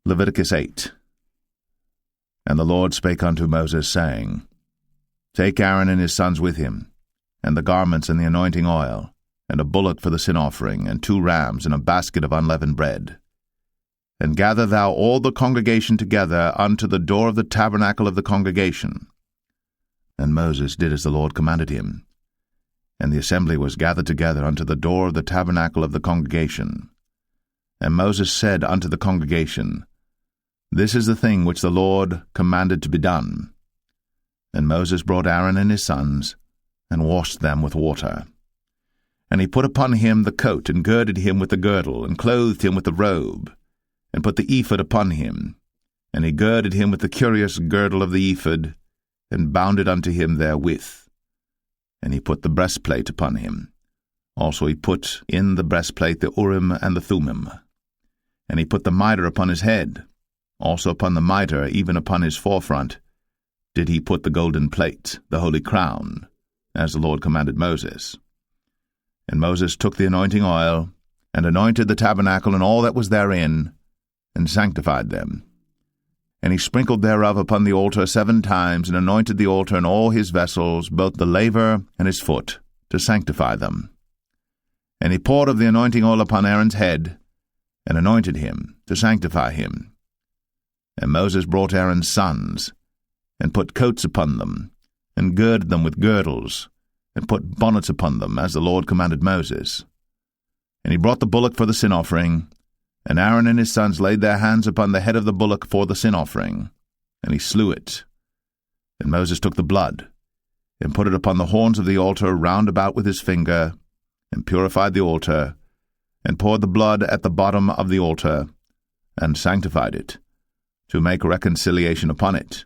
Leviticus 8. And the Lord spake unto Moses, saying, Take Aaron and his sons with him, and the garments and the anointing oil, and a bullock for the sin offering, and 2 rams, and a basket of unleavened bread. And gather thou all the congregation together unto the door of the tabernacle of the congregation. And Moses did as the Lord commanded him. And the assembly was gathered together unto the door of the tabernacle of the congregation. And Moses said unto the congregation, This is the thing which the Lord commanded to be done. And Moses brought Aaron and his sons, and washed them with water. And he put upon him the coat, and girded him with the girdle, and clothed him with the robe, and put the ephod upon him. And he girded him with the curious girdle of the ephod, and bound it unto him therewith. And he put the breastplate upon him. Also he put in the breastplate the Urim and the Thummim. And he put the mitre upon his head. Also upon the mitre, even upon his forefront, did he put the golden plate, the holy crown, as the Lord commanded Moses. And Moses took the anointing oil, and anointed the tabernacle and all that was therein, and sanctified them. And he sprinkled thereof upon the altar 7 times, and anointed the altar and all his vessels, both the laver and his foot, to sanctify them. And he poured of the anointing oil upon Aaron's head, and anointed him, to sanctify him. And Moses brought Aaron's sons, and put coats upon them, and girded them with girdles, and put bonnets upon them, as the Lord commanded Moses. And he brought the bullock for the sin offering, and Aaron and his sons laid their hands upon the head of the bullock for the sin offering, and he slew it. And Moses took the blood, and put it upon the horns of the altar round about with his finger, and purified the altar, and poured the blood at the bottom of the altar, and sanctified it, to make reconciliation upon it.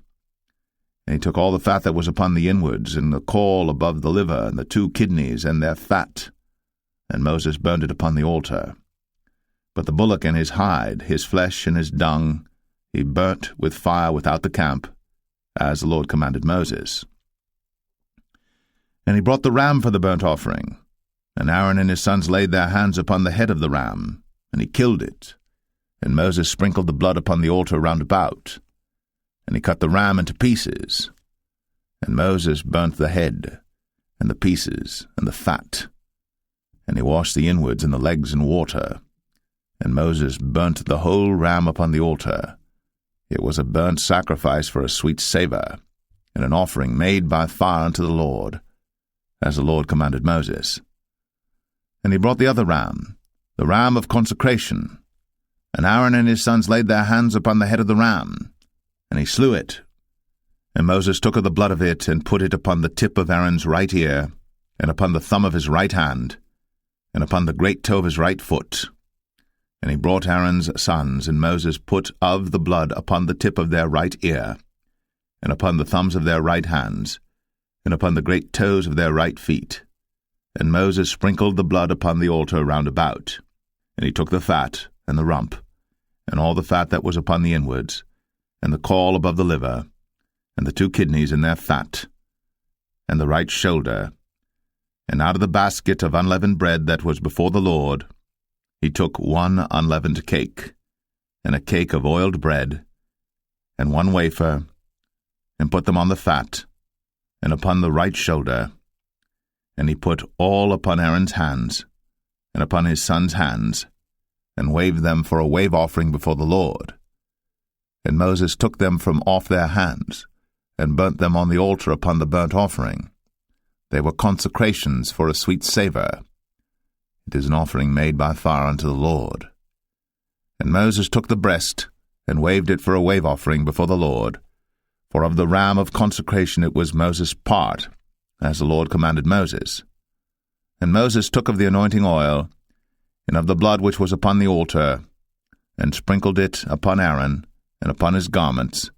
And he took all the fat that was upon the inwards, and the caul above the liver, and the 2 kidneys, and their fat, and Moses burned it upon the altar. But the bullock and his hide, his flesh and his dung, he burnt with fire without the camp, as the Lord commanded Moses. And he brought the ram for the burnt offering, and Aaron and his sons laid their hands upon the head of the ram, and he killed it. And Moses sprinkled the blood upon the altar round about, and he cut the ram into pieces. And Moses burnt the head, and the pieces, and the fat. And he washed the inwards and the legs in water. And Moses burnt the whole ram upon the altar. It was a burnt sacrifice for a sweet savour, and an offering made by fire unto the Lord, as the Lord commanded Moses. And he brought the other ram, the ram of consecration. And Aaron and his sons laid their hands upon the head of the ram, and he slew it. And Moses took of the blood of it, and put it upon the tip of Aaron's right ear, and upon the thumb of his right hand, and upon the great toe of his right foot. And he brought Aaron's sons, and Moses put of the blood upon the tip of their right ear, and upon the thumbs of their right hands, and upon the great toes of their right feet. And Moses sprinkled the blood upon the altar round about. And he took the fat, and the rump, and all the fat that was upon the inwards, and the caul above the liver, and the 2 kidneys and their fat, and the right shoulder, and out of the basket of unleavened bread that was before the Lord, he took 1 unleavened cake, and a cake of oiled bread, and 1 wafer, and put them on the fat, and upon the right shoulder. And he put all upon Aaron's hands, and upon his sons' hands, and waved them for a wave offering before the Lord. And Moses took them from off their hands, and burnt them on the altar upon the burnt offering. They were consecrations for a sweet savour. It is an offering made by fire unto the Lord. And Moses took the breast, and waved it for a wave offering before the Lord. For of the ram of consecration it was Moses' part, as the Lord commanded Moses. And Moses took of the anointing oil, and of the blood which was upon the altar, and sprinkled it upon Aaron, and upon his garments,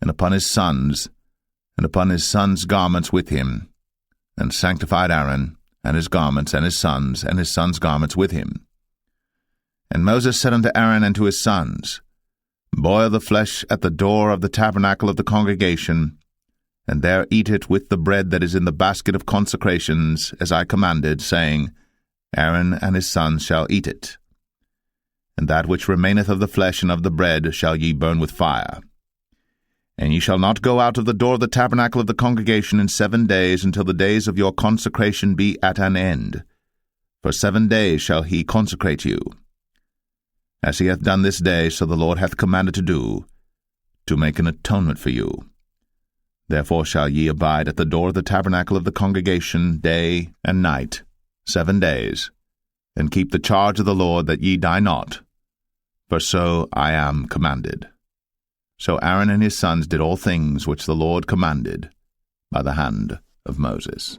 and upon his sons, and upon his sons' garments with him, and sanctified Aaron, and his garments, and his sons' garments with him. And Moses said unto Aaron and to his sons, Boil the flesh at the door of the tabernacle of the congregation, and there eat it with the bread that is in the basket of consecrations, as I commanded, saying, Aaron and his sons shall eat it. and that which remaineth of the flesh and of the bread shall ye burn with fire. And ye shall not go out of the door of the tabernacle of the congregation in 7 days, until the days of your consecration be at an end. For 7 days shall he consecrate you. As he hath done this day, so the Lord hath commanded to do, to make an atonement for you. Therefore shall ye abide at the door of the tabernacle of the congregation day and night, 7 days, and keep the charge of the Lord, that ye die not, for so I am commanded. So Aaron and his sons did all things which the Lord commanded by the hand of Moses.